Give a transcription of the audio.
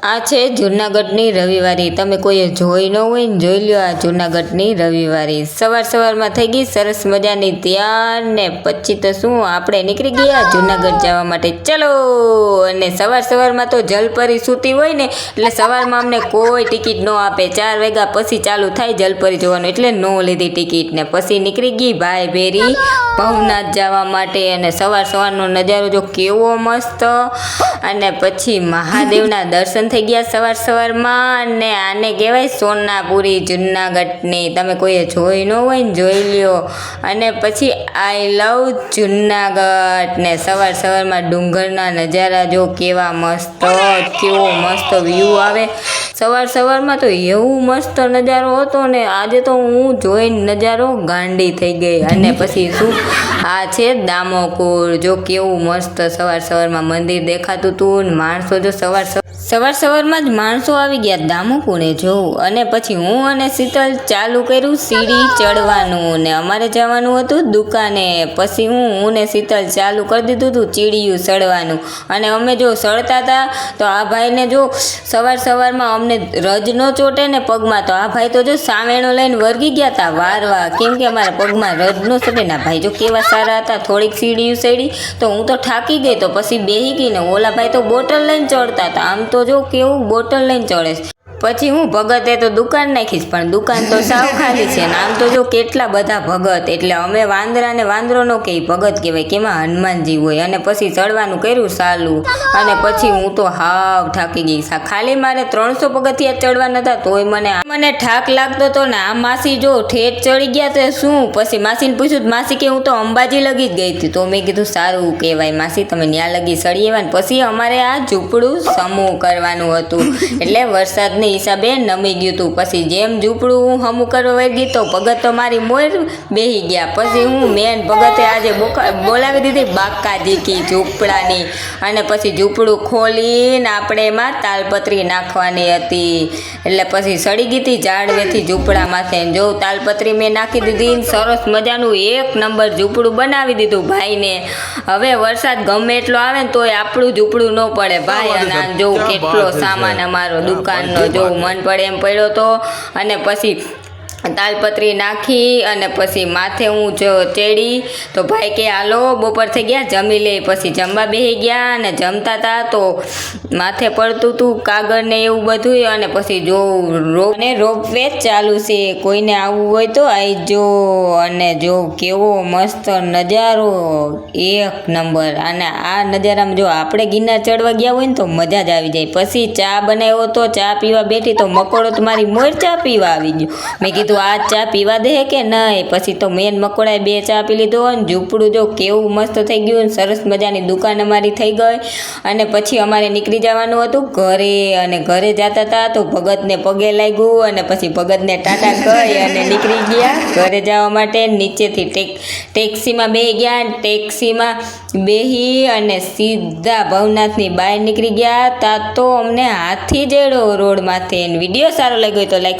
આ છે જૂનાગઢની રવિવારી। તમે કોઈએ જોઈ ન હોય ને જોઈ લ્યો આ જૂનાગઢની રવિવારી। સવારમાં થઈ ગઈ સરસ મજાની તૈયાર ને પછી તો શું આપણે નીકળી ગયા જૂનાગઢ જવા માટે। ચલો, અને સવારમાં તો જલપરી સૂતી હોય ને એટલે સવારમાં અમને કોઈ ટિકિટ ન આપે। 4 વાગ્યા પછી ચાલુ થાય જલપરી જોવાનું, એટલે ન લીધી ટિકિટ ને પછી નીકળી ગઈ ભાઈ ભેરી ભવનાથ જવા માટે। અને સવારનો નજારો જો કેવો મસ્ત, અને પછી મહાદેવના દર્શન થઈ ગયા સવારમાં। અને આને કહેવાય સોનાપુરી જૂનાગઢની। તમે કોઈએ જોઈ ન હોય ને જોઈ લ્યો। અને પછી આઈ લવ જૂનાગઢ ને સવારમાં ડુંગરના નજારા જો કેવા મસ્ત, કેવો મસ્ત વ્યૂ આવે સવારમાં તો એવું મસ્ત નજારો હતો ને આજે તો હું જોઈને નજારો ગાંડી થઈ ગઈ। અને પછી શું આ છે દામોકુળ, જો કેવું મસ્ત સવારમાં મંદિર દેખાતું હતું ને માણસો જો સવારમાં જ માણસો આવી ગયા દામોકુળે જોવું। અને પછી હું અને શીતલ ચાલુ કર્યું સીડી ચડવાનું ને અમારે જવાનું હતું દુકાને। પછી હું ને શીતલ ચાલુ કરી દીધું હતું ચીડિયું ચડવાનું। અને અમે જો ચડતા હતા તો આ ભાઈને જો સવારમાં અમને રજ ન ચોટે ને પગમાં, તો આ ભાઈ તો જો સાવેણો લઈને વર્ગી ગયા હતા વારવા, કેમ કે અમારા પગમાં રજ ન ચોટે ને। ભાઈ જો કેવા સારા હતા, થોડીક સીડીયું ચડી તો હું તો થાકી ગઈ, તો પછી બેહી ગઈ ને ઓલા ભાઈ તો બોટલ લઈને ચડતા હતા। આમ તો જો કેવું બોટલ લઈને ચડે છે। પછી હું ભગતે તો દુકાન નાખીશ, પણ દુકાન તો સાવ ખાલી છે ને આમ તો જો કેટલા બધા ભગત, એટલે અમે વાંદરાને વાંદરો નો કે ભગત કહેવાય, કે એમાં હનુમાનજી હોય। અને પછી ચડવાનું કર્યું ચાલુ, અને પછી હું તો હાવ થાકી ગઈ। ખાલી મારે 300 પગથિયા ચડવાના હતા તોય મને ઠાક લાગતો હતો ને આ માસી જો ઠેઠ ચડી ગયા તો શું। પછી માસીને પૂછ્યું, માસી કે હું તો અંબાજી લગી જ ગઈ હતી। તો મેં કીધું સારું કહેવાય માસી, તમે ત્યાં લગી ચડી આવ્યા ને। પછી અમારે આ ઝૂંપડું સમૂહ કરવાનું હતું, એટલે વરસાદની હિસાબે નમી ગયું હતું। પછી જેમ ઝૂંપડું હમું કરવા વળી તો ભગત તો મારી મોર બેહી ગયા। પછી હું મેન ભગતે આજે બોલાવી દીધી બાકાજી કી ઝૂંપડાની। અને પછી ઝૂંપડું ખોલીને આપણે એમાં તાલપત્રી નાખવાની હતી, એટલે પછી સડી ગઈ હતી ઝાડવેથી ઝૂંપડા માથે। જો તાલપત્રી મેં નાખી દીધી, સરસ મજાનું 1 નંબર ઝૂંપડું બનાવી દીધું ભાઈને। હવે વરસાદ ગમે એટલો આવે ને તોય આપણું ઝૂંપડું ન પડે ભાઈ। અને જો કેટલો સામાન અમારો દુકાનનો જો મન પડે એમ પડ્યો તો। અને પછી તાલપત્રી નાખી અને પછી માથે હું જો ચડી તો ભાઈ કે હાલો બપોર થઈ ગયા જમી લે। પછી જમવા બેસી ગયા અને જમતા હતા તો માથે પડતું હતું કાગળ ને એવું બધું। અને પછી જો રોપવે ચાલુ છે, કોઈને આવવું હોય તો આવજો। અને જો કેવો મસ્ત નજારો 1 નંબર। અને આ નજારામાં જો આપણે ગિરનાર ચડવા ગયા હોય ને તો મજા જ આવી જાય। પછી ચા બનાવ્યો તો ચા પીવા બેઠી તો મકોડો તો મારી મોર ચા પીવા આવી ગયો। મેં કીધું આ ચા પીવા દે કે નહીં। પછી તો મેન મકોડાએ 2 ચા પી લીધો અને ઝૂંપડું જો કેવું મસ્ત થઈ ગયું, સરસ મજાની દુકાન અમારી થઈ ગઈ। અને પછી અમારે નીકળી જવાનું હતું ઘરે, અને ઘરે જતા હતા તો ભગતને પગે લાગ્યું અને પછી ભગતને ટાટા કહી અને નીકળી ગયા ઘરે જવા માટે। નીચેથી ટેક્સીમાં બેસી ગયા, ટેક્સીમાં બેસી અને સીધા ભવનાથની બહાર નીકળી ગયા। તા તો અમને હાથી જેડો રોડ માથે। વિડીયો સારો લાગ્યો તો લાઈક